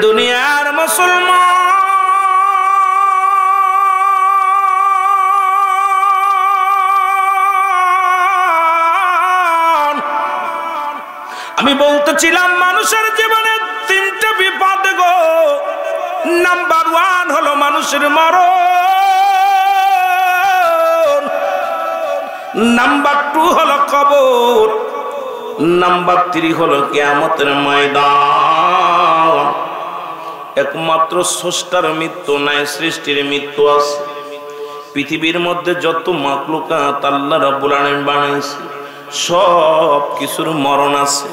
দুনিয়ার মুসলমান, আমি বলতেছিলাম মানুষের জীবনে তিনটা বিপদ গো। নাম্বার 1 হলো মানুষের মরণ, নাম্বার 2 হলো কবর, নাম্বার 3 হলো কিয়ামতের ময়দান। একমাত্র স্রষ্টার মৃত্যু নাই, সৃষ্টির মৃত্যু আছে। পৃথিবীর মধ্যে যত মাখলুকাত আল্লাহ রাব্বুল আলামিন বানাইছে সব কিছুর মরণ আছে।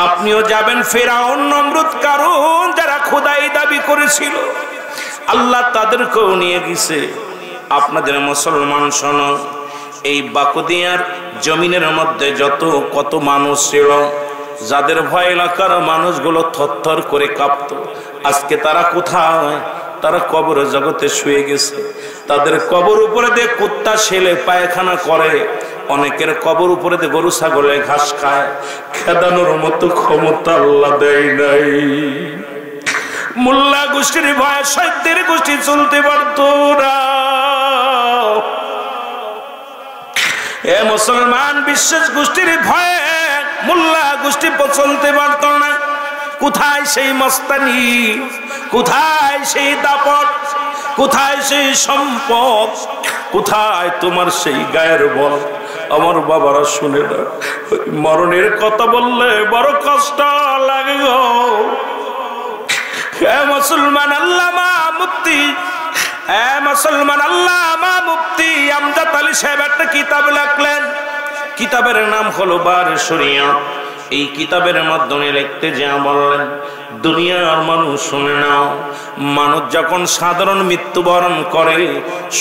আপনিও যাবেন ফেরাউন, নমরুদ, কারুন, যারা খোদাই দাবি করেছিল আল্লাহ তাদেরকেও নিয়ে গেছে। আপনাদের মুসলমান শোনো, এই বাকুদিয়ার জমিনের মধ্যে কত মানুষ ছিল যাদের ভয় এলাকার মানুষগুলো থরথর করে কাঁপতো, আজকে তারা কোথায়? তারা কবর জগতে শুয়ে গেছে। তাদের কবর উপরে দিয়ে কুত্তা ছেলে পায়খানা করে, অনেকের কবর উপরে দিয়ে গরু ছাগলে ঘাস খায়। খেদানোর মতো ক্ষমতা আল্লাহ দেয় নাই। মোল্লা গোষ্ঠীর ভয়ে সৈত্যের গোষ্ঠী চলতে পারত না। এ মুসলমান, বিশ্বাস গোষ্ঠীর ভয়ে মোল্লা গোষ্ঠী চলতে পারত না। কোথায় সেই মস্তানি, কোথায় সেই দাপট, কোথায় সেই সম্পদ, কোথায় তোমার সেই গায়ের বল? আমার বাবারা শুনে না, মরণের কথা বললে বড় কষ্ট লাগে গো। হে মুসলমান, আল্লামা মুফতি, হে মুসলমান, আল্লামা মুফতি আমজাদ আলী সাহেব একটা কিতাব লিখলেন। কিতাবের নাম হলো বারে শরিয়ত। এই কিতাবের মাধ্যমে লিখতে যা বললেন, দুনিয়ার মানুষ শুনে নাও, মানুষ যখন সাধারণ মৃত্যুবরণ করে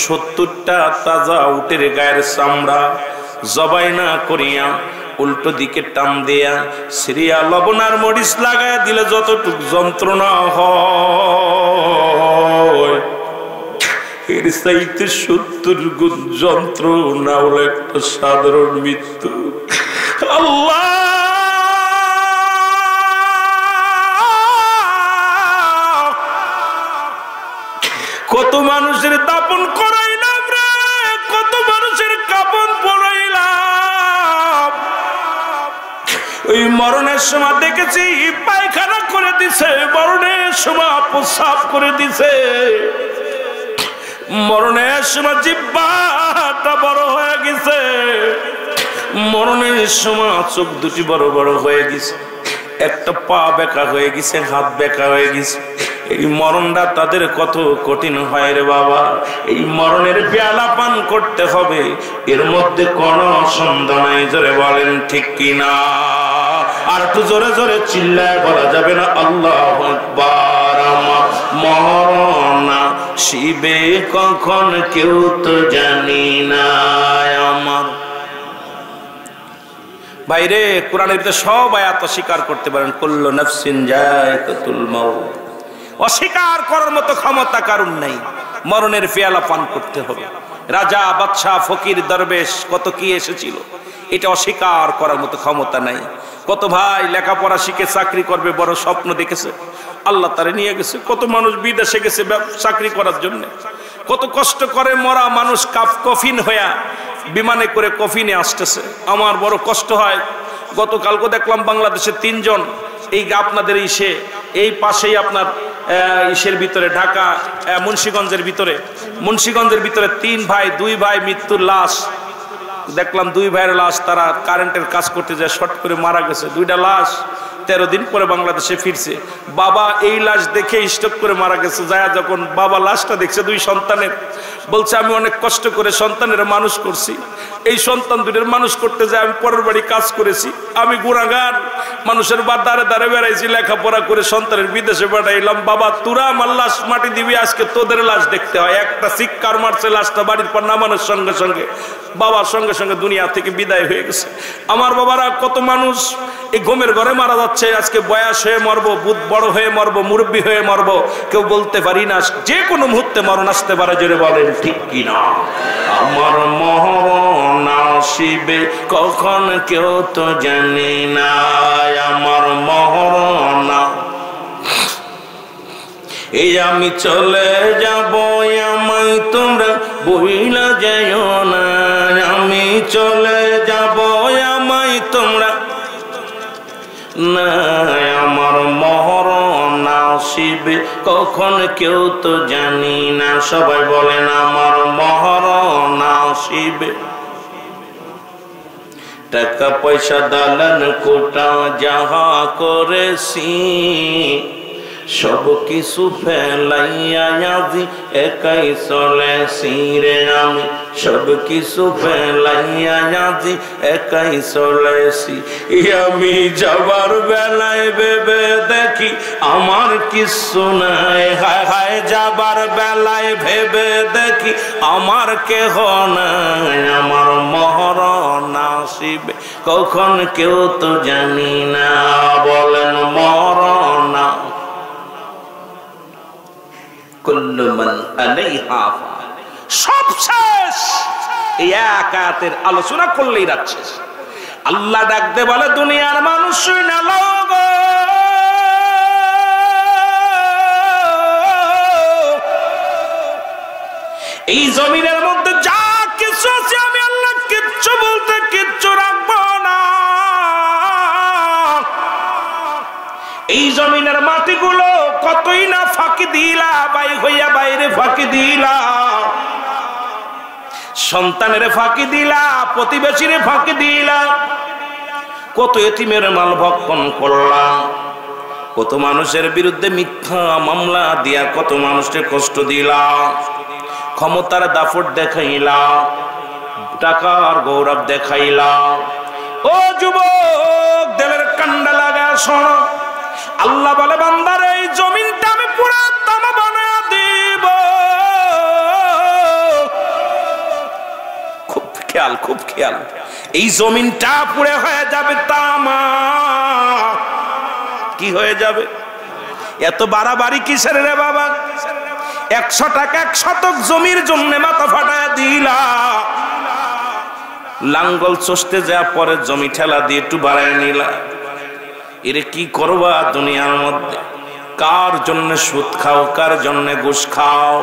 70টা তাজা উটের গায়ের চামড়া জবাই না করিয়া উল্টো দিকে টান দিয়া সিরিয়া লবণ আর মরিচ লাগায় দিলে যতটুকু যন্ত্রণা হয় এর চাইতে 70 গুণ যন্ত্রণা হলো একটা সাধারণ মৃত্যু। আল্লাহ, কত মানুষের দাপন করাইলাম রে, কত মানুষের কাপন পরাইলাম। ওই মরণের সময় দেখেছি পায়খানা করে দিছে, মরণের সময় প্রস্রাব করে দিছে, মরণের সময় জিহ্বাটা বড় হয়ে গেছে, মরণের সময় চোখ দুটি বড় বড় হয়ে গেছে, একটা পা বেঁকা হয়ে গেছে, হাত বেঁকা হয়ে গেছে। এই মরণটা তাদের কত কঠিন হয় রে বাবা। এই মরণের পেয়ালা পান করতে হবে, এর মধ্যে কোনো সন্দেহ নাই। জোরে বলেন ঠিক কিনা? আর একটু জোরে জোরে চিল্লায় বলা যাবে না আল্লাহু আকবার। আমার মরণ শিবে কখন কেউ তো জানি না। আমার বাইরে কোরআনের ভিতরে সব আয়াত অস্বীকার করতে পারেন, কুল্লু নাফসিন যায়কাতুল মাউত। অস্বীকার করার মতো ক্ষমতা কারণ নাই। মরণের পেয়ালা পান করতে হবে। রাজা, বাদশাহ, ফকির, দরবেশ কত কি এসেছিল, এটা অস্বীকার করার মতো ক্ষমতা নাই। কত ভাই লেখাপড়া শিখে চাকরি করবে বড় স্বপ্ন দেখেছে, আল্লাহ তারে নিয়ে গেছে। কত মানুষ বিদেশে গেছে চাকরি করার জন্য। কত কষ্ট করে মরা মানুষ কফিন হইয়া বিমানে করে কফিনে আসতেছে। আমার বড় কষ্ট হয়। গতকালকে দেখলাম বাংলাদেশের 3 জন, এই আপনাদের এই পাশেই আপনার ইসের ভিতরে ঢাকা মুন্সিগঞ্জের ভিতরে 3 ভাই 2 ভাই মৃত্যুর লাশ দেখলাম। 2 ভাইয়ের লাশ তারা কারেন্টের কাজ করতে যায় শর্ট করে মারা গেছে। 2টা লাশ 13 দিন পরে বাংলাদেশে ফিরছে। বাবা এই লাশ দেখে স্ট্রোক করে মারা গেছে। যায় যখন বাবা লাশটা দেখছে 2 সন্তানের, বলছে আমি অনেক কষ্ট করে সন্তানের মানুষ করছি, এই সন্তান 2টার মানুষ করতে যায় আমি পরের বাড়ি কাজ করেছি, আমি গুণাগার, মানুষের দ্বারে দ্বারে বেড়াইছি, লেখাপড়া করে সন্তানের বিদেশে পাঠাইলাম। বাবা তোরা আমার লাশ মাটি দিবি, আজকে তোদের লাশ দেখতে হয়। একটা চিৎকার মারছে, লাশটা বাড়ির পর নামানোর সঙ্গে সঙ্গে বাবার সঙ্গে সঙ্গে দুনিয়া থেকে বিদায় হয়ে গেছে। আমার বাবারা কত মানুষ এই ঘুমের ঘরে মারা যাচ্ছে। আজকে বয়স হয়ে মরবো, বুধ বড় হয়ে মরবো, মুরব্বী হয়ে মরবো, কেউ বলতে পারি না। যে কোনো মুহূর্তে মরণ আসতে পারে। জোরে বলেন ঠিক কিনা? আমার মরণ আসিবে কখন কেউ তো জানি না। আমার মরণ এই আমি চলে যাব আমায় তোমরা বইলা যাইও না, আমি চলে যাব আমায় তোমরা না, আমার মরণ আসিবে কখন কেউ তো জানি না। সবাই বলেন আমার মরণ আসিবে। টাকা পয়সা দালান কোটা যাহা করেছি সব কিছু ফেলাইয়া আজি একাই চলেছি রে আমি, সব কিছু ফেলাইয়া আজি একাই চলেছি। আমি যাবার বেলায় ভেবে দেখি আমার কিছু নাই, হায় হায় যাবার বেলায় ভেবে দেখি আমার কেহ নাই, আমার মরণ আসিবে কখন কেউ তো জানি না। বলেন মরণ কুল্লু মান আলাইহা ফান, সব শেষ। এই এক আয়াতের আলোচনা করলেই রাত শেষ। আল্লাহ ডাকতে বলে দুনিয়ার মানুষ শুনে নাও গো, এই জমিনের মধ্যে যা কিছু আছে আমি আল্লাহ কিচ্ছু বলতে কিচ্ছু রাখবো না। এই জমিনের মাটিগুলো কতই না ফাঁকি দিলা, বাই হইয়া বাইরে ফাঁকি দিলা, সন্তানের ফাঁকি দিলা, প্রতিবেশীর ফাঁকি দিলা, কত এতিমের মাল ভক্ষণ করলা, কত মানুষের বিরুদ্ধে মিথ্যা মামলা দিয়া কত মানুষকে কষ্ট দিলা, ক্ষমতার দাপট দেখাইলা, টাকার গৌরব দেখাইলা। ও যুবক, দিলের কান্ডা লাগা শোনো, আল্লাহ বলে বান্দার এই জমিনটা আমি পুরা তামা বানায়া দিব। খুব খেয়াল, খুব খেয়াল, এই জমিনটা পুড়ে হয়ে যাবে তামা। কি হয়ে যাবে? এত বাড়াবাড়ি কিসের রে বাবা? 100 টাকা 1 শতক জমির জন্য মাথা ফাটায় দিলা, লাঙ্গল চষতে যা পরে জমি ঠেলা দিয়ে একটু বাড়ায় নিলা। এরে কি করবা দুনিয়ার মধ্যে? কার জন্য সুদ খাও, কার জন্য ঘুষ খাও,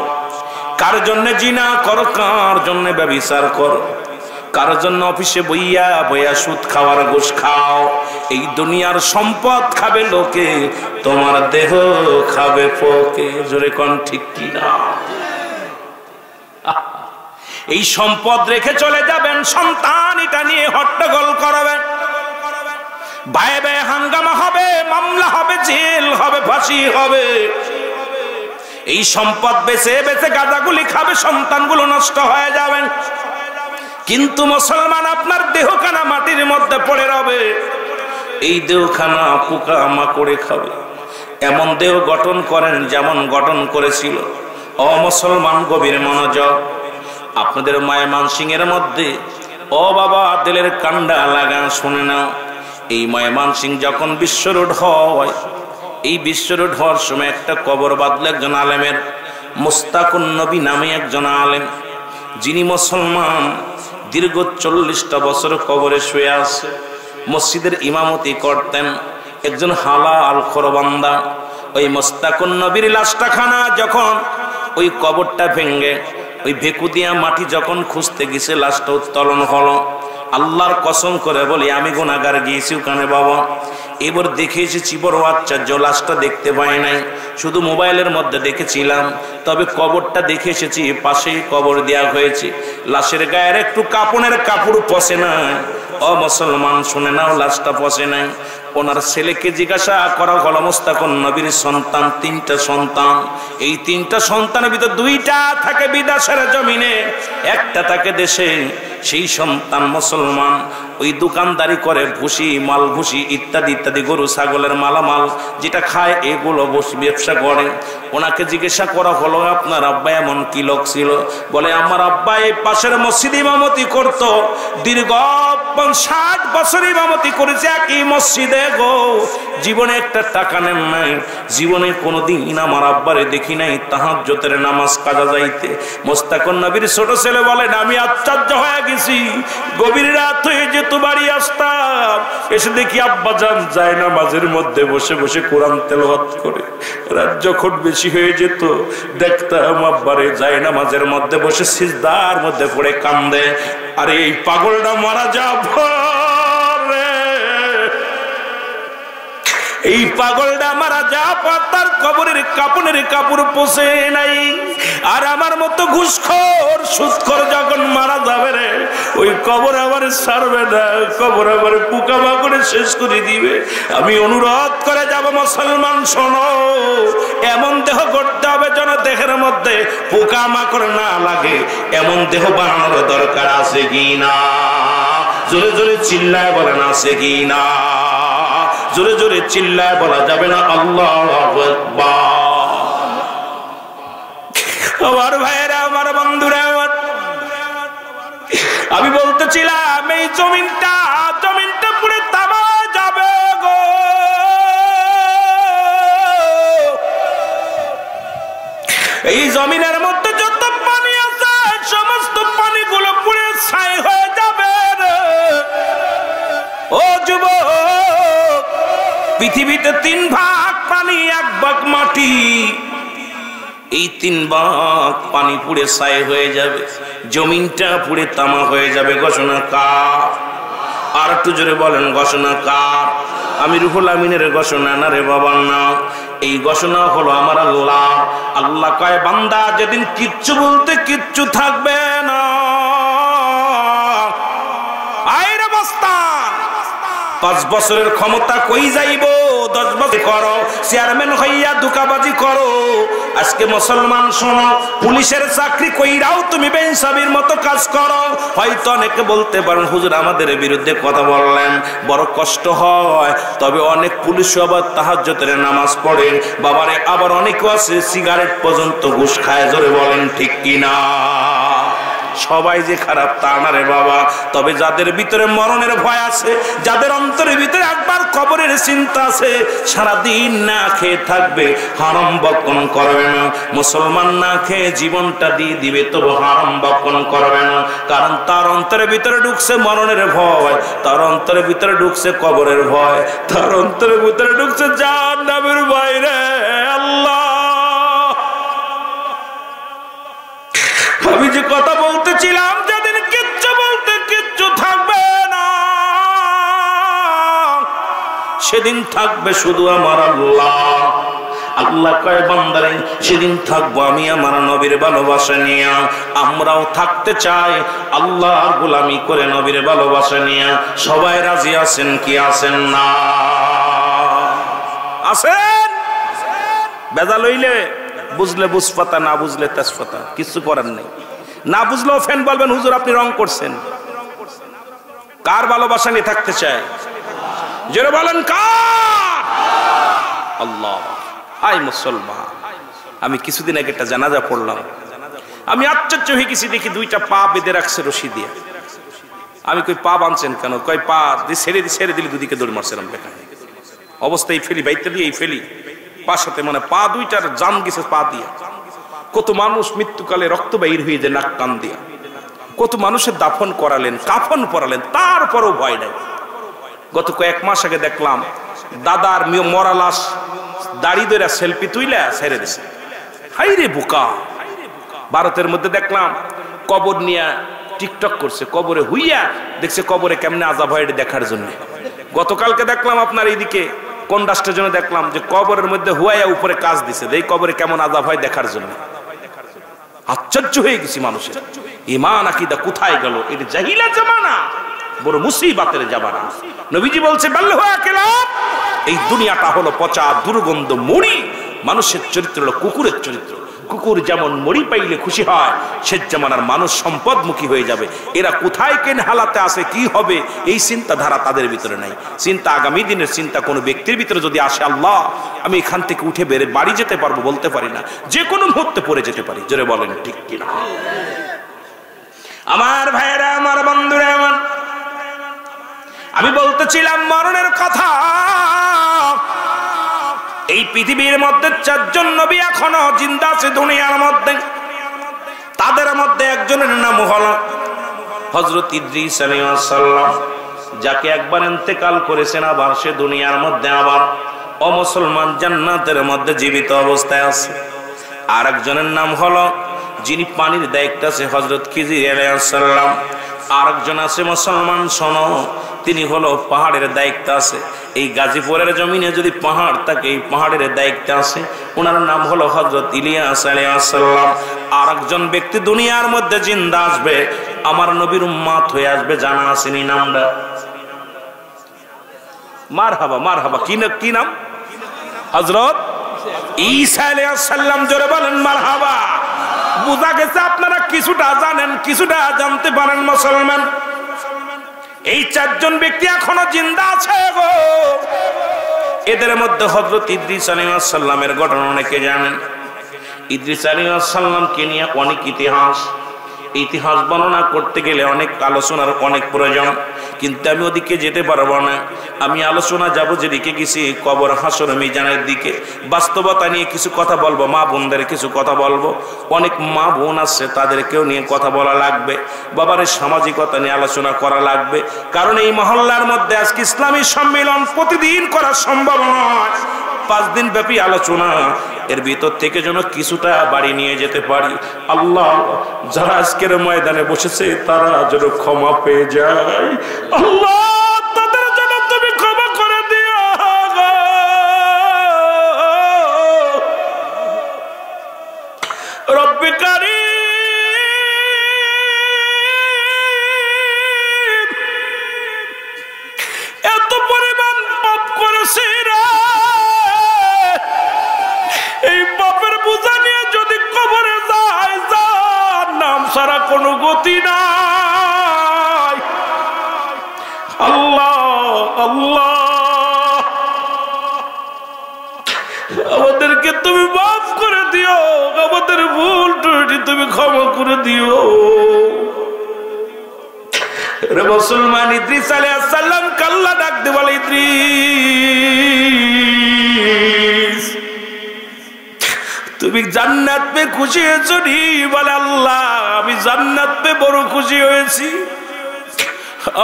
কার জন্য জিনা করো, কার জন্য ব্যভিচার করো, কার জন্য অফিসে বইয়া বইয়া সুদ খাওয়ার ঘুষ খাও। এই দুনিয়ার সম্পদ খাবে লোকে, তোমার দেহ খাবে পোকে। জোরে কোন ঠিক কিনা? এই সম্পদ রেখে চলে যাবেন, সন্তান এটা নিয়ে হট্টগোল করবেন, ভাই ভাই হাঙ্গামা হবে, মামলা হবে, জেল হবে, ফাঁসি হবে। এই সম্পদ বেচে বেচে গাঁজাগুলি খাবে, সন্তানগুলো নষ্ট হয়ে যাবেন। কিন্তু মুসলমান আপনার দেহখানা মাটির মধ্যে পড়ে রবে, এই দেহখানা পোকা মাকড়ে খাবে। এমন দেহ গঠন করেন যেমন গঠন করেছিল। ও মুসলমান, গভীর মনোযোগ। আপনাদের মায়া মানসিংহের মধ্যে, ও বাবা দিলের কান্ডা লাগা শুনে নাও, এই ময়মনসিংহ যখন বিশ্ব রোড হয়, এই বিশ্ব রোড হওয়ার সময় একটা কবর বাঁধলো একজন আলেমের, মুস্তাকুন নবী নামে একজন আলেম, যিনি মুসলমান, দীর্ঘ 40টা বছর কবরে শুয়ে আছে, মসজিদের ইমামতি করতেন, একজন হালাল খোর বান্দা। ওই মুস্তাকুন নবীর লাশটা খানা যখন ওই কবরটা ভেঙে ওই ভেকু দিয়া মাটি যখন খুঁজতে গেছে, লাশটা উত্তোলন হলো। আল্লাহর কসম করে বলি, আমি গুনাহগার গিয়েছি ওখানে বাবা, এবার দেখে এসেছি, বড় আশ্চর্য, লাশটা দেখতে পাই নাই, শুধু মোবাইলের মধ্যে দেখেছিলাম। তবে কবরটা দেখে এসেছি, পাশেই কবর দেওয়া হয়েছে, লাশের গায়ের একটু কাপড়ের কাপড় পচে নাই। ও মুসলমান শুনে নাও, লাশটা পচে নাই। ওনার ছেলেকে জিজ্ঞাসা করা হলো, মুস্তাকুন নবীর সন্তান 3টা সন্তান, এই 3টা সন্তানের ভিতর 2টা থাকে বিদেশের জমিনে, একটা থাকে দেশে। সেই সন্তান মুসলমান, ওই দোকানদারি করে, ভুসি মাল ভুসি ইত্যাদি ইত্যাদি, গরু ছাগলের মালামাল যেটা খায় এগুলো ব্যবসা করে। ওনাকে জিজ্ঞাসা করা হলো, আপনার আব্বা এমন কি লোক ছিল? বলে, আমার আব্বা এই পাশের মসজিদে ইমামতি করত, দীর্ঘ 60 বছর ইমামতি করেছে একই মসজিদে গো, জীবনে একটা টাকা নেন নাই, জীবনে কোনোদিন আমার আব্বারে দেখি নাই তাহাজ্জুদের নামাজ কাজা যাইতে। মুস্তাকুন নবীর ছোট ছেলে বলেন, আমি আশ্চর্য হয়ে গেছি গেছি, গভীর রাত হয়ে যেত, বাড়ি আসতাম, এসে দেখি আব্বাজান জায়নামাজের মধ্যে বসে বসে কোরআন তেলাওয়াত করে। রাত যখন বেশি হয়ে যেত দেখতাম আব্বারে জায়নামাজের মধ্যে বসে সিজদার মধ্যে পড়ে কান্দে। আরে এই পাগলটা মারা যাবে, এই পাগলটা মারা যাওয়া, তার কবরের কাপড়ের কাপড় পোষে নাই। আর আমার মতো ঘুষখোর সুদখোর যখন মারা যাবে রে, ওই কবর আমার ছাড়বে না, কবর আমার পোকামাকড়ে শেষ করে দিবে। আমি অনুরোধ করে যাব, মুসলমান শোনো, এমন দেহ করতে হবে যেন দেহের মধ্যে পোকামাকড় না লাগে, এমন দেহ বানানোর দরকার আছে কি না? জোরে জোরে চিল্লায় বলেন আছে কি না? জোরে জোরে চিল্লায় বলা যাবে না আল্লাহু আকবার। আমার ভাইয়েরা, আমার বন্ধুরা, আমি বলতেছিলাম এই জমিনটা পুরো তামা যাবে গো। এই জমিনের মধ্যে যত পানি আছে সমস্ত পানিগুলো পুরো ছাই হয়ে যাবে। ও যুবক, পৃথিবীতে 3 ভাগ পানি, 1 ভাগ মাটি। এই 3 ভাগ পানি পুড়ে ছাই হয়ে যাবে, জমিনটা পুড়ে তামা হয়ে যাবে। ঘোষণা কার? আর একটু জোরে বলেন, ঘোষণা কার? আমি রুহুল আমিনের ঘোষণা না রে বাবা, না। এই ঘোষণা হলো আমার আল্লাহ। আল্লাহ কয়, বান্দা যেদিন কিচ্ছু বলতে কিচ্ছু থাকবে না, আইরে মস্তান 5 বছরের ক্ষমতা কই যাইব? 10 বছর করো, চেয়ারম্যান হইয়া ধোঁকাবাজি করো। আজকে মুসলমান শোনো, পুলিশের চাকরি কইরাও তুমি বেইনসাবির মতো কাজ করো। হয়তো অনেকে বলতে পারেন, হুজুর আমাদের বিরুদ্ধে কথা বললেন, বড় কষ্ট হয়। তবে অনেক পুলিশ আবার তাহাজ্জুদের নামাজ পড়ে বাবারে, আবার অনেকে আছে সিগারেট পর্যন্ত ঘুষ খায়। জোরে বলেন ঠিক কিনা? সবাই যে খারাপ তা না রে বাবা। তবে যাদের ভিতরে মরণের ভয় আছে, যাদের অন্তরের ভিতরে একবার কবরের চিন্তা আছে, সারাদিন না খেয়ে থাকবে, হারাম বক্ষণ করবে না। মুসলমান না খেয়ে জীবনটা দিয়ে দিবে, তবু হারাম বক্ষণ করবে না। কারণ তার অন্তরের ভিতরে ঢুকছে মরণের ভয়, তার অন্তরের ভিতরে ঢুকছে কবরের ভয়, তার অন্তরের ভিতরে ঢুকছে জাহান্নামের ভয় রে আল্লাহ। আমি যে কথা বলতেছিলাম, যেদিন কিচ্ছু বলতে কিচ্ছু থাকবে না, সেদিন থাকবে শুধু আমার আল্লাহ। আল্লাহ কয়, বান্দারে সেদিন থাকবো আমি আমার নবীর ভালোবাসা নিয়ে। আমরাও থাকতে চাই আল্লাহর গোলামি করে নবীর ভালোবাসা নিয়ে। সবাই রাজি আছেন কি আছেন না? আছেন? বেজাল হইলে বুঝলে বুঝপাতা, না বুঝলে তেজপাতা, কিছু করার নেই। না বুঝলেও ফ্যান বলবেন, হুজুর আপনি রং করছেন। কার ভালোবাসা নিয়ে থাকতে চায়? জোরে বলেন কার? আল্লাহ। আই মুসলমান, আমি কিছুদিন আগে একটা জানাজা পড়লাম, আমি আশ্চর্য হয়ে গেছি, দেখি 2টা পা বেঁধে রাখছে রশি দিয়ে। আমি কই পা বাঁধছেন কেন? কয় পা ছেড়ে দিলে দুদিকে দৌড় মারছিলাম বেকার অবস্থায় ফেলি, বাইতে দিয়ে ফেলি পার সাথে, মানে পা 2টার জাম গেছে পা দিয়া। কত মানুষ মৃত্যুকালে রক্ত বাইর হয়ে যায় নাক কান দিয়া। কত মানুষের দাফন করালেন, কাফন পরালেন, তারপরও ভয় নাই। গত কয়েক মাস আগে দেখলাম দাদার মরা লাশ দাড়ি ধরে সেলফি তুইলা ছেড়ে দিছে। হাই রে বোকা। ভারতের মধ্যে দেখলাম কবর নিয়ে টিকটক করছে, কবরে হুইয়া দেখছে কবরে কেমনে আযাব হয় দেখার জন্য। গতকালকে দেখলাম আপনার এইদিকে কোন রাষ্ট্রের জন্য দেখলাম যে কবরের মধ্যে হুয়াইয়া উপরে কাজ দিছে, এই কবরে কেমন আযাব হয় দেখার জন্য। আশ্চর্য হয়ে গেছি, মানুষের ঈমান আকীদা কোথায় গেল? এটা জাহিলা জামানা, বড় মুসিবতের জামানা। নবীজি বলছে, এই দুনিয়াটা হলো পচা দুর্গন্ধ মুড়ি। মানুষের চরিত্র হলো কুকুরের চরিত্র। কুকুর যেমন মুড়ি পাইলে খুশি হয়, সে জামানার মানুষ সম্পদমুখী হয়ে যাবে। এরা কোথায় কেন হালাতে আছে, কি হবে, এই চিন্তাধারা তাদের ভিতরে নাই। চিন্তা আগামী দিনের চিন্তা কোনো ব্যক্তির ভিতরে যদি আসে, আল্লাহ আমি এখান থেকে উঠে বেড়ে বাড়ি যেতে পারবো, বলতে পারি না, যে কোনো মুহূর্তে পড়ে যেতে পারি। জোরে বলেন ঠিক কিনা? আমার ভাইয়েরা, আমার বন্ধুরা, আমি বলতেছিলাম মরণের কথা। এই পৃথিবীর মধ্যে 4 জন নবী এখনো জিন্দা আছে দুনিয়ার মধ্যে। তাদের মধ্যে একজনের নাম হলো হযরত ইদ্রিস আলাইহিস সালাম, যাকে একবার ইন্তেকাল করেছেন, আবার সে দুনিয়ার মধ্যে আবার অমুসলমান জান্নাতের মধ্যে জীবিত অবস্থায় আছে। আর একজনের নাম হলো, যিনি পানির দায়িত্ব আছে, হযরত খিজির আলাইহিস সালাম। আর একজন আছে মুসলমান শোনো, তিনি হলো পাহাড়ের দায়িত্ব আছে। এই গাজীপুরের জমিনে যদি পাহাড় থাকে, এই পাহাড়ের দায়িত্ব আছে, ওনার নাম হলো হযরত ইলিয়াস আলাইহিস সালাম। আর একজন ব্যক্তি দুনিয়ার মধ্যে জিন্দা আসবে, আমার নবীর উম্মত হয়ে আসবে, জানা আসেনি নামটা? মারহাবা মারহাবা। কি নাম? হযরত ঈসা আলাইহিস সালাম। জোরে বলেন মারহাবা। বুঝা গেছে আপনারা কিছুটা জানেন, কিছুটা জানতে পারেন মুসলমান। এই চারজন ব্যক্তি এখনো জিন্দা আছে গো। এদের মধ্যে হযরত ইদ্রিস আলাইহিস সালামের ঘটনা অনেকে জানেন। ইদ্রিস আলাইহিস সালামকে নিয়ে অনেক ইতিহাস বর্ণনা করতে গেলে অনেক আলোচনার অনেক প্রয়োজন, কিন্তু আমি ওদিকে যেতে পারবো না। আমি আলোচনা যাব যেদিকে গেছি, কবর হাসর মিজানের দিকে। বাস্তবতা নিয়ে কিছু কথা বলবো, মা বোনদের কিছু কথা বলবো। অনেক মা বোন আছে, তাদেরকেও নিয়ে কথা বলা লাগবে। বাবার সামাজিকতা নিয়ে আলোচনা করা লাগবে, কারণ এই মহল্লার মধ্যে আজকে ইসলামী সম্মেলন প্রতিদিন করা সম্ভব নয়। 5 দিন ব্যাপী আলোচনা, এর ভিতর থেকে যেন কিছুটা বাড়ি নিয়ে যেতে পারি। আল্লাহ, যারা আজকের ময়দানে বসেছে তারা যেন ক্ষমা পেয়ে যায়। আল্লাহ, তাদের জন্য তুমি ক্ষমা করে দিও। রব্বে কারীম, এত পরিমাণ পাপ করেছি রে, এই পাপের বোঝা নিয়ে যদি কবরে যায়, যার নাম ছাড়া কোনো গতি নাই। আল্লাহ আল্লাহ, আমাদেরকে তুমি মাফ করে দিও, আমাদের ভুল ত্রুটি তুমি ক্ষমা করে দিও রে মুসলমান। ইদ্রিস আলাইহিস সালাম কাল্লা ডাক দিয়ে বলে, ইদ্রিস, তুমি জান্নাত পেয়ে খুশি হয়েছো নি? বলে, আল্লাহ, আমি জান্নাত পেয়ে বড় খুশি হয়েছি।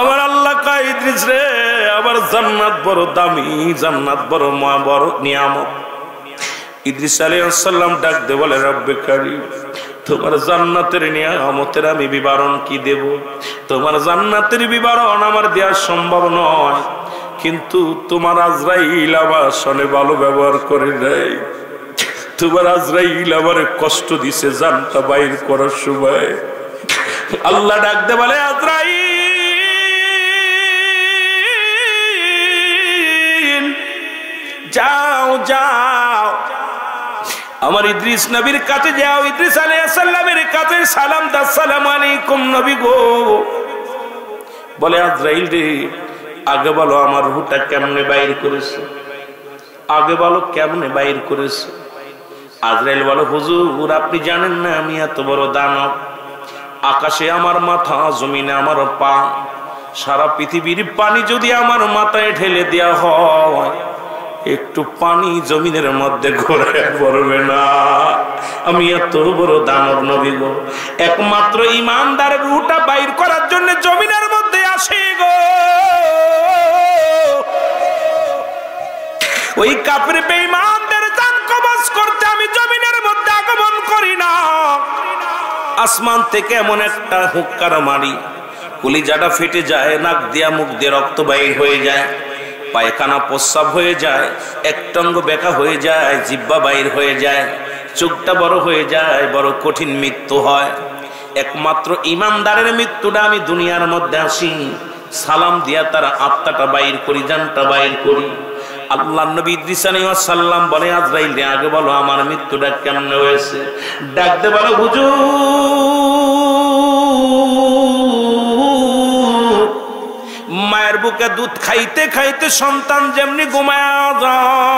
আমার আল্লাহ কয়, ইদ্রিস রে, আমার জান্নাত বড় দামি, জান্নাত বড় নিয়ামত। ইদ্রিস আলাইহিস সালাম ডাক দিয়ে বলে, রব্বে কারীম, তোমার জান্নাতের নিয়ামতের আমি বিবরণ কি দেব? তোমার জান্নাতের বিবরণ আমার দেওয়া সম্ভব নয়, কিন্তু তোমার আজরাইল আমার সনে ভালো ব্যবহার করে দেয়। তোমার আজরাইল আমার কষ্ট দিছে জানটা বাইর করার সময়। আল্লাহ ডাক দে বলে, আজরাইল, যাও যাও, আমার ইদ্রিস নবীর কাছে যাও, ইদ্রিস আলাইহিস সালামের কাছে সালাম দাও, আসসালামু আলাইকুম নবী গো। বলে, আজরাইল রে, আগে বলো আমার রূহটা কেমনে বাইর করেছে, আগে বলো কেমনে বাইর করেছে। আজরাইল বলো, হুজুর, আপনি জানেন না আমি এত বড় দানব, আকাশে আমার মাথা, জমিনে আমার পা, সারা পৃথিবীর পানি যদি আমার মাথায় ঢেলে দেওয়া হয়, একটু পানি জমিনের মধ্যে ঘোরে পড়বে না। আমি এত বড় দানব নবী গো, একমাত্র ইমানদারের রূহটা বাইর করার জন্য জমিনের মধ্যে আসে গো। ওই কাফির বেঈমানদের জান কবজ করতে আমি জমিনের মধ্যে আগমন করি না। আসমান থেকে এমন একটা হুক্কার মারি, কলিজাটা ফেটে যায়, নাক দিয়া মুখ দিয়ে রক্ত বাইর হয়ে যায়, পায়খানা প্রস্রাব হয়ে যায়, একটঙ্গ বেঁকা হয়ে যায়, জিহ্বা বাইর হয়ে যায়, চোখটা বড় হয়ে যায়, বড় কঠিন মৃত্যু হয়। একমাত্র ইমানদারের মৃত্যুটা আমি দুনিয়ার মধ্যে আসি, সালাম দিয়া তার আত্মাটা বাইর করি, জানটা বাইর করি। আল্লাহ নবী ইদ্রিস আলাইহিস সালাম বলে, আজরাইল রে, আগে বলো আমার মৃত্যুটা কেমনে হয়েছে। ডাকতে বলো, হুজুর, মায়ের বুকে দুধ খাইতে খাইতে সন্তান যেমনি ঘুমায়া যায়,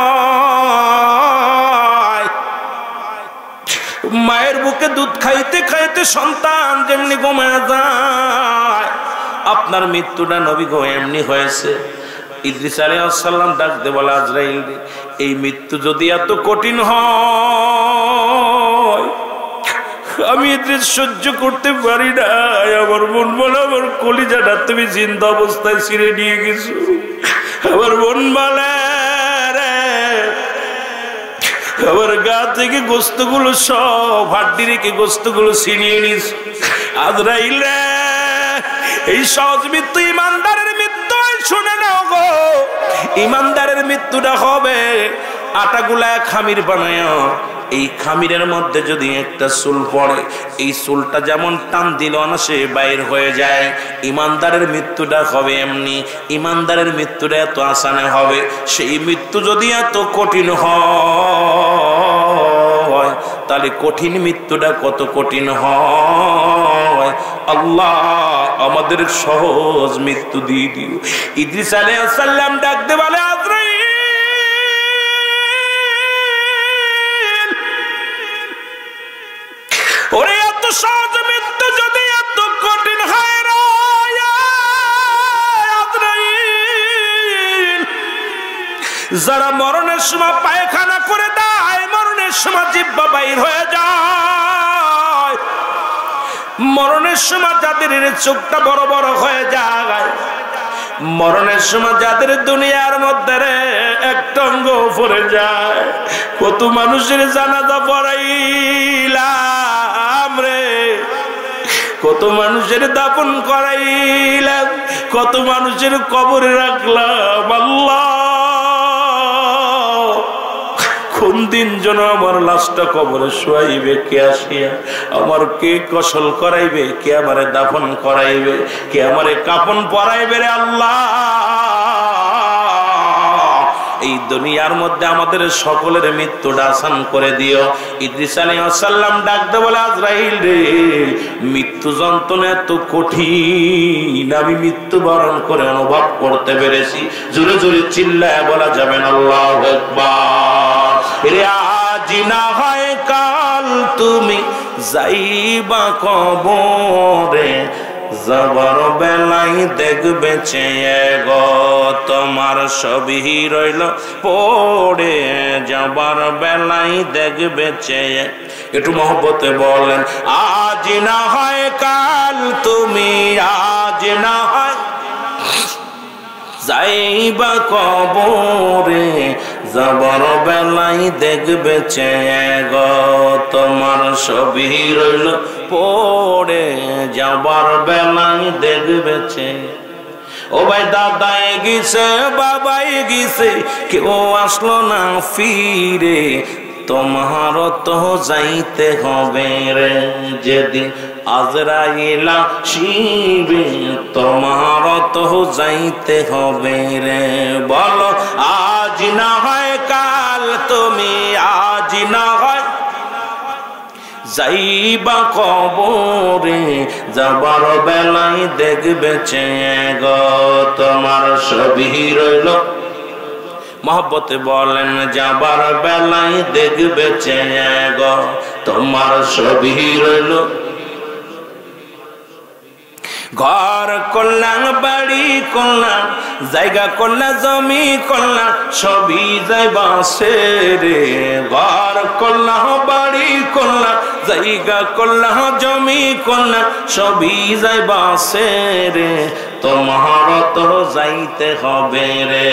মায়ের বুকে দুধ খাইতে খাইতে সন্তান যেমনি ঘুমায়া যায়, আপনার মৃত্যুটা নবী গো এমনি হয়েছে। ইদ্রিস আলাইহিস সালাম ডাকতে বলে, আজরাইল, এই মৃত্যু যদি এত কঠিন হয়, আমি ইদ্রিস সহ্য করতে পারি না। আমার মন বলে আমার কলিজাটা তুমি জিন্দা অবস্থায় ছিঁড়ে নিয়ে গেছো। আমার মন বলে আমার গা থেকে গোস্তগুলো সব হাড্ডি রেখে গোস্তগুলো ছিনিয়ে নিস। আজরাইল রে, এই সহজ মৃত্যু ইমানদারের মৃত্যু। শুনে নাও গো, ইমানদারের মৃত্যুটা হবে আটাগুলা খামির বানায়। এই খামিরের মধ্যে যদি একটা চুল পড়ে, এই চুলটা যেমন টান দিল না সে বাইর হয়ে যায়। ইমানদারের মৃত্যুটা হবে এমনি। ইমানদারের মৃত্যুটা এত আসানে হবে। সেই মৃত্যু যদি এত কঠিন হয়, তাহলে কঠিন মৃত্যুটা কত কঠিন হয়। আল্লাহ আমাদের সহজ মৃত্যু দিয়ে দিও। ইদ্রিস আলাইহিস সালাম ডাকতে বলে, আজরাইল, ওরে এত সহজ মৃত্যু যদি এত কঠিন হয় রে আজরাইল, যারা মরণের সময় পায়খানা করে দেয়, মরণের সময় জিহ্বা বাইর হয়ে যায়, মরণের সময় যাদের চোখটা বড় বড় হয়ে যায়, মরণের সময় যাদের দুনিয়ার মধ্যে একটা অঙ্গ পড়ে যায়, কত মানুষের জানাজা পড়াইলাম রে, কত মানুষের দাফন করাইলাম, কত মানুষের কবরে রাখলাম। আল্লাহ কোন দিন যেন আমার লাশটা কবরে শুয়াইবে কে আসিয়া, আমার কে কসল করাইবে, কে আমারে দাফন করাইবে, কে আমারে কাফন পরাইবে রে আল্লাহ। এই দুনিয়ার মধ্যে আমাদের সকলের মৃত্যুটা আসান করে দিও। ইদ্রিস আলাইহিস সালাম ডাকতে বলে, আজরাইল রে, মৃত্যু যন্ত্রণা এত কঠিন আমি মৃত্যুবরণ করে অনুভব করতে পেরেছি। জোরে জোরে চিল্লায় বলা যাবে না আল্লাহু আকবার। রে আজ না হয় কাল তুমি যাইবা কবরে, যাবার বেলায় দেখবে চেয়ে গো তোমার সবই রইল পড়ে, যাবার বেলায় দেখবে চেয়ে। একটু মহব্বতে বলেন, আজ না হয় কাল তুমি, আজ না হয় যাইবা কবরে, যাবার বেলায় দেখবে চেয়ে গো তোমার সবই রইল পড়ে, যাবার বেলায় দেখবে চেয়ে। ও ভাই, দাদাই গেছে, বাবাই গেছে, কেউ আসলো না ফিরে, তোমার তো যাইতে হবে রে যেদিন আজরাইল আসিবে, তোমার তো যাইতে হবে রে। বলো আজ না হয় কাল তুমি, আজ না হয় যাইবা কবরে, যাবার বেলায় দেখবে চেয়ে গো তোমার সবই রইল। মহব্বতে বলেন, যাবার বেলায় দেখবে চেয়ে গো তোমার সবই রইল। ঘর করলাম, বাড়ি করলাম, জায়গা করলাম, জমি করলাম, সবই যাইবা রে। ঘর করলাম, বাড়ি করলাম, জায়গা করলাম, জমি করলাম, সবই যাইবা রে। তোমার তো যাইতে হবে রে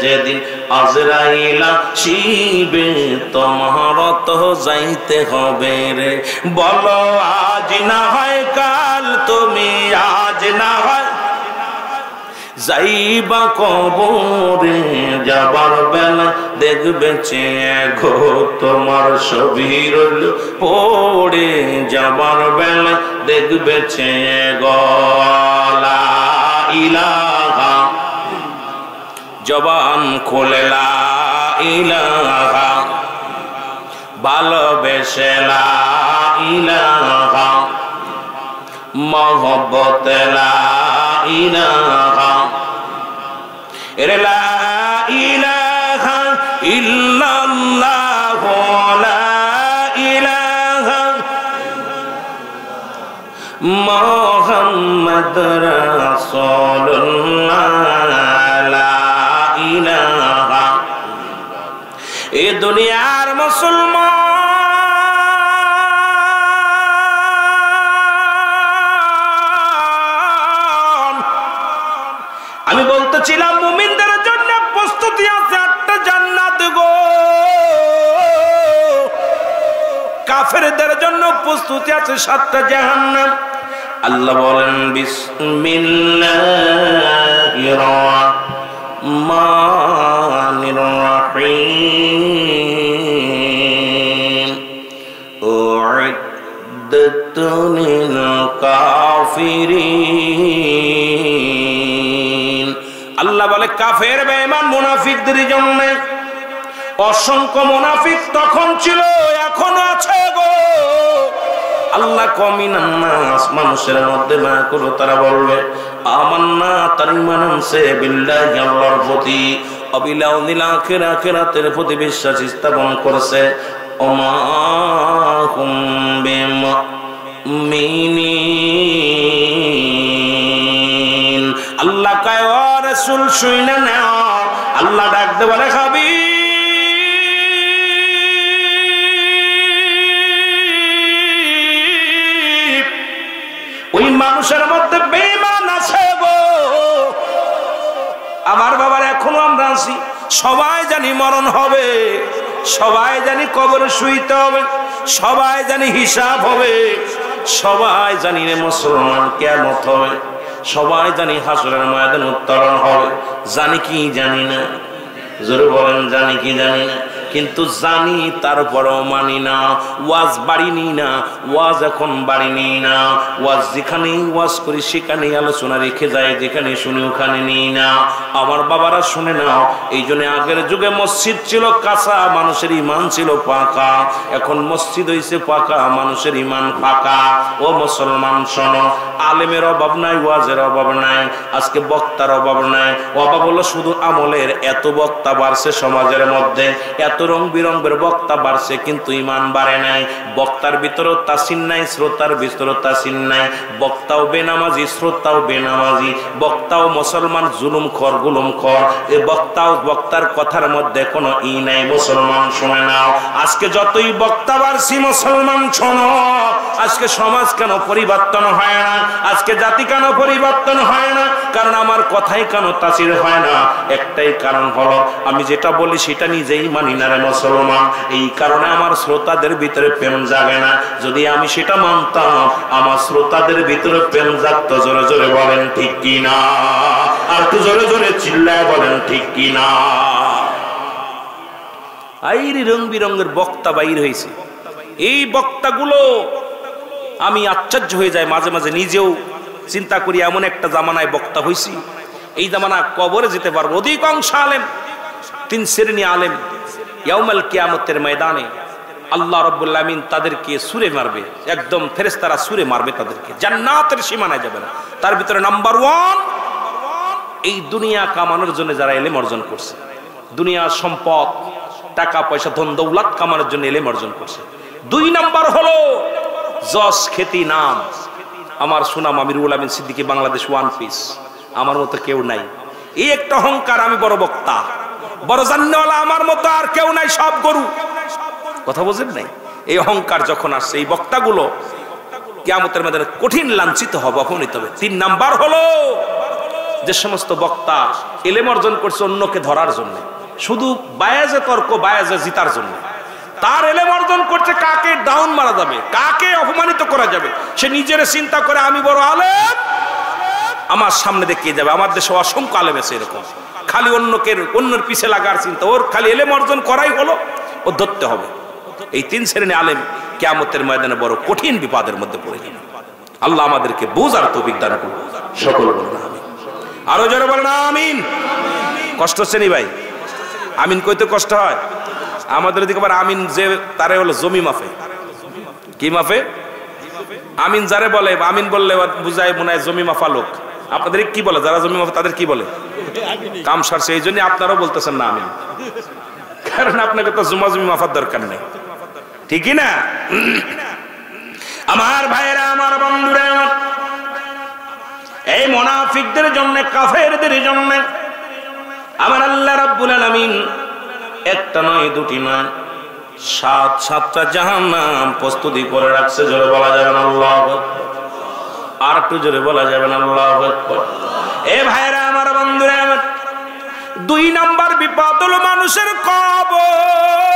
যেদিন আজরাইল আসিবে, তোমার তো যাইতে হবে রে। বলো আজ না হয় কাল তুমি, আজ না হয় যাইবা কবরে, যাবার বেলা দেখবে চেয়ে গো তোমার সবই রইল পড়ে, যাবার বেলা দেখবে চেয়ে গো। লা ইলাহা, জবান খোলে লা ইলাহা, ভালোবেসে লা ইলাহা, মহব্বতে লা ইলাহা, এরে লা ইলাহা ইল্লাল্লাহ, লা ইলাহা মুহাম্মদ রাসূলুল্লাহ, লা ইলাহা। এ দুনিয়ার মুসলমান বলেছিলাম মুমিনদের জন্য প্রস্তুতি আছে 8টা জান্নাত গো, কাফেরদের জন্য প্রস্তুতি আছে 7টা জাহান্নাম। আল্লাহ বলেন বিসমিল্লাহির রহমানির রহিম উইদ্দাত লিল কাফিরিন। আল্লাহ বলে কাফের বেঈমান মুনাফিকদের জন্য। অসংখ্য মুনাফিক তখন ছিল, এখনো আছে গো। আল্লাহ কমিনান নাস, মানুষের মধ্যে না করো তারা বলবে আমান্না, তার ঈমান আনছে বিল্লাহি, আল্লাহর প্রতি, অবিলাউনিল আখিরা, আখিরাতের প্রতি বিশ্বাস স্থাপন করেছে। ওমা হুম বিমুমিনিন। আল্লাহ কয় ও রাসূল শুইনা নাও। আল্লাহ ডাক দে বলে খাবি ওই মানুষের মধ্যে বেঈমান আছে গো। আমার বাবার এখনো আমরা আছি, সবাই জানি মরণ হবে, সবাই জানি কবরে শুইতে হবে, সবাই জানি হিসাব হবে, সবাই জানি রে মুসলমান কিয়ামত হবে, সবাই জানি হাসরের ময়দানে উত্তরণ হবে। জানি কি জানি না? জোরে বলেন জানি কি জানি না? কিন্তু জানি তারপরও মানি না। ওয়াজ বাড়ি নি না, ওয়াজ এখন বাড়ি নি না। ওয়াজ যেখানেই ওয়াজ করি সেখানেই আলোচনা রেখে যায়, যেখানে শুনি ওখানে নিই না। আমার বাবারা শুনে নাও, এই জন্য আগের যুগে মসজিদ ছিল কাঁচা, মানুষের ইমান ছিল পাকা। এখন মসজিদ হইছে পাকা, মানুষের ইমান ফাঁকা। ও মুসলমান শোনো, আলেমের অভাব নাই, ওয়াজের অভাব নাই, আজকে বক্তার অভাব নাই। অভাব হলো শুধু আমলের। এত বক্তা বাড়ছে সমাজের মধ্যে, এত রং বিরঙ্গের বক্তা বাড়ছে, কিন্তু ইমান বাড়ে নাই। বক্তার ভিতরেও তাসিন নাই, শ্রোতার ভিতরেও তাসিন নাই। বক্তাও বেনামাজি, শ্রোতাও বেনামাজি। বক্তাও মুসলমান, জুলুম খর, গুলুম খর। এই বক্তার কথার মধ্যে কোনো ই নাই। মুসলমান শুনে নাও, আজকে যতই বক্তা বাড়ছি মুসলমান শোনো, আজকে সমাজ কেন পরিবর্তন হয় না? আজকে জাতি কেন পরিবর্তন হয় না? কারণ আমার কথাই কেন তাসির হয় না? একটাই কারণ হলো, আমি যেটা বলি সেটা নিজেই মানি না রে মুসলমান। এই কারণে আমার শ্রোতাদের ভিতরে প্রেম জাগে না। যদি আমি সেটা মানতাম, আমার শ্রোতাদের ভিতরে প্রেম জাগত। জোরে জোরে বলেন ঠিক কি না? আর একটু জোরে জোরে চিল্লায় বলেন ঠিক কি না? আইরি রং বিরঙ্গের বক্তা বাইর হয়েছে। এই বক্তাগুলো আমি আশ্চর্য হয়ে যায় মাঝে মাঝে, নিজেও চিন্তা করি এমন একটা জামানায় বক্তা হয়েছি, এই জামানা কবরে যেতে পারবো। অধিকাংশ আলেম, 3 শ্রেণী আলেম ইয়াউমাল কিয়ামতের ময়দানে আল্লাহ রাব্বুল আলামিন তাদেরকে সুরে মারবে, একদম ফেরেশতারা সুরে মারবে তাদেরকে, জান্নাতের সীমানায় যাবে না। তার ভিতরে নাম্বার 1 এই দুনিয়া কামানোর জন্য যারা ইলম অর্জন করছে, দুনিয়ার সম্পদ, টাকা পয়সা, ধন দৌলত কামানোর জন্য ইলম অর্জন করছে। 2 নাম্বার হলো যশ খ্যাতি নাম। আমার সুনাম আমিরুল আমিন সিদ্দিকী বাংলাদেশ 1 পিস, আমার মতো কেউ নাই। এই একটা অহংকার, আমি বড় বক্তা, বড় জান্নাওয়ালা, আমার মতো আর কেউ নাই, সব গরু। কথা বুঝেন নাই? এই অহংকার যখন আসছে, এই বক্তাগুলো কিয়ামতের ময়দানে কঠিন লাঞ্ছিত হবে, অপমানিত হবে। 3 নাম্বার হলো যে সমস্ত বক্তা ইলম অর্জন করছে অন্যকে ধরার জন্য, শুধু বায়াজে তর্ক, বায়াজে জিতার জন্য। তার ইলম অর্জন করছে কাকে ডাউন মারা যাবে, কাকে অপমানিত করা যাবে, সে নিজের চিন্তা করে আমি বড় আলেম, আমার সামনে দেখিয়ে যাবে। আমার দেশে অসংখ্য আলেম আছে এরকম, খালি অন্যের পিছে লাগার চিন্তা, ওর খালি ইলম অর্জন করাই হলো, ও ধরতে হবে। এই 3 শ্রেণী আলেম কিয়ামতের ময়দানে বড় কঠিন বিপদের মধ্যে পড়ে যাবে। আল্লাহ আমাদেরকে বুঝার তৌফিক দান করুন। সকল বলুন আমিন। আরো জোরে বলেন আমিন। কষ্ট হচ্ছে নি ভাই? আমিন কইতে কষ্ট হয়? আমাদের দিকে আবার আমিন যে তারে হলো জমি মাফে। কি মাফে? আমিন যারে বলে, আমিন বললে বুঝায় মনে হয় জমি মাফা লোক। আপনাদের কি বলে? যারা জমি মাফে তাদের কি বলে? কাম সারছে। এই জন্য আপনারাও বলতেছেন না আমিন, কারণ আপনাকে তো জমা জমি মাফার দরকার নেই, ঠিকই না? আমার ভাইয়েরা, আমার বন্ধুরা, এই মুনাফিকদের জন্য, কাফেরদের জন্য আমার আল্লাহ রাব্বুল আলামিন একটা নয়, 2টি নয়, 7টা জাহান্নাম প্রস্তুতি করে রাখছে। জোরে বলা যাবে না আল্লাহু আকবার? আর একটু জোরে বলা যাবে না আল্লাহু আকবার? এ ভাইরা, আমার বন্ধুরা, দুই নাম্বার বিপদ হলো মানুষের কবর।